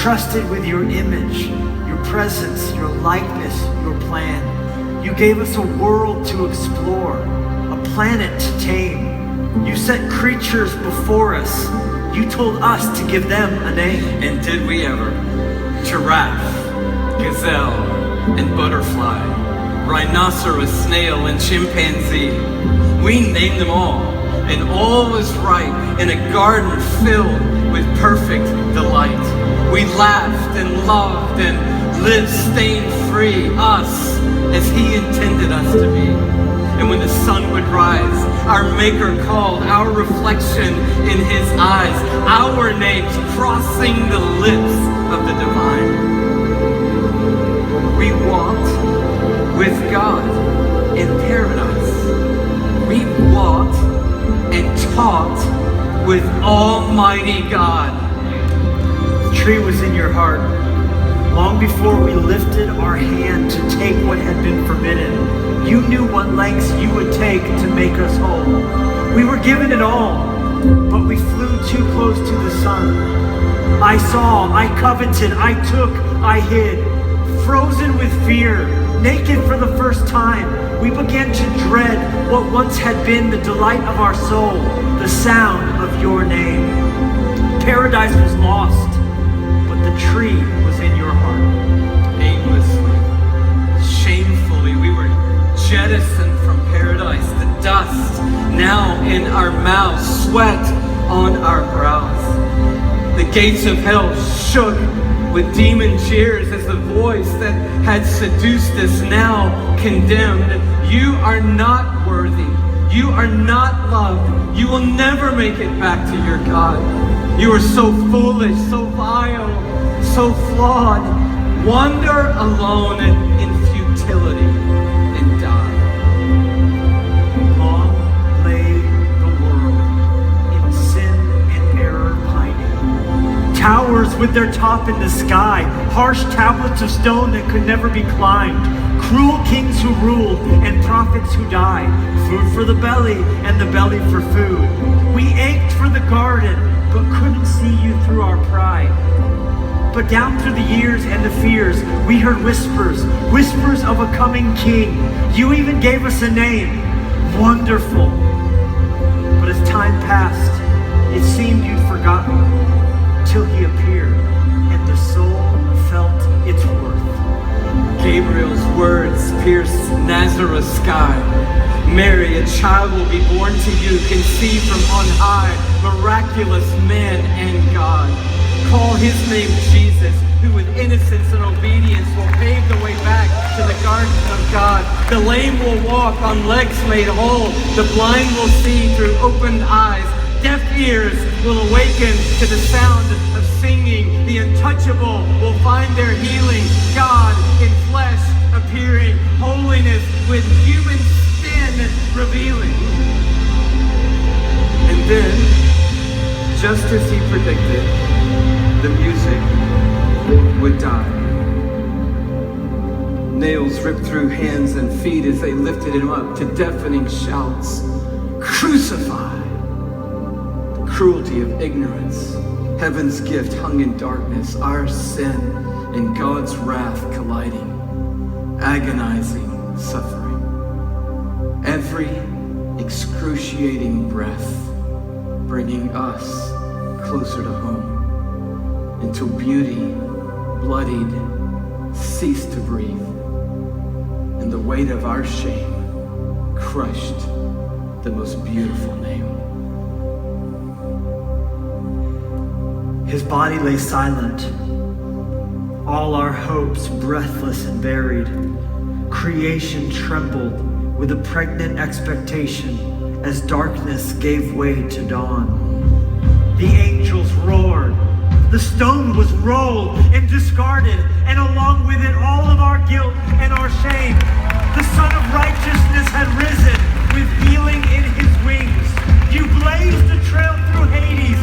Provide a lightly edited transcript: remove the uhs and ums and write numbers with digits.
entrusted with your image, your presence, your likeness, your plan. You gave us a world to explore, a planet to tame. You set creatures before us. You told us to give them a name. And did we ever? Giraffe, gazelle, and butterfly, rhinoceros, snail, and chimpanzee. We named them all, and all was right in a garden filled with perfect delight. We laughed and loved and lived stain-free, us as He intended us to be. And when the sun would rise, our Maker called, our reflection in His eyes, our names crossing the lips of the divine. We walked with God in paradise. We walked and talked with Almighty God. The tree was in your heart long before we lifted our hand to take what had been forbidden. You knew what lengths you would take to make us whole. We were given it all, but we flew too close to the sun. I saw, I coveted, I took, I hid. Frozen with fear, naked for the first time, we began to dread what once had been the delight of our soul, the sound of your name. Paradise was lost, but the tree was in your heart. Aimlessly, shamefully, we were jettisoned from paradise, the dust now in our mouths, sweat on our brows. The gates of hell shook with demon cheers as the voice that had seduced us now condemned. You are not worthy. You are not loved. You will never make it back to your God. You are so foolish, so vile, so flawed. Wander alone in futility and die. Long lay the world in sin and error pining. Towers with their top in the sky, harsh tablets of stone that could never be climbed. Cruel kings who ruled and prophets who died. Food for the belly and the belly for food. We ached for the garden, but couldn't see you through our pride. But down through the years and the fears, we heard whispers, whispers of a coming king. You even gave us a name, Wonderful. But as time passed, it seemed you'd forgotten, till He appeared, and the soul felt its worth. Gabriel's words pierced Nazareth's sky. Mary, a child will be born to you, conceived from on high, miraculous man and God. Call His name Jesus, who with innocence and obedience will pave the way back to the garden of God. The lame will walk on legs made whole. The blind will see through opened eyes. Deaf ears will awaken to the sound of singing. The untouchable will find their healing. God in flesh appearing. Holiness with human sin revealing. And then, just as He predicted, the music would die. Nails ripped through hands and feet as they lifted Him up to deafening shouts. Crucify! The cruelty of ignorance. Heaven's gift hung in darkness. Our sin and God's wrath colliding. Agonizing suffering. Every excruciating breath bringing us closer to home. Until beauty, bloodied, ceased to breathe, and the weight of our shame crushed the most beautiful name. His body lay silent, all our hopes breathless and buried. Creation trembled with a pregnant expectation as darkness gave way to dawn. The angels roared. The stone was rolled and discarded, and along with it all of our guilt and our shame. The Son of Righteousness had risen with healing in His wings. You blazed a trail through Hades,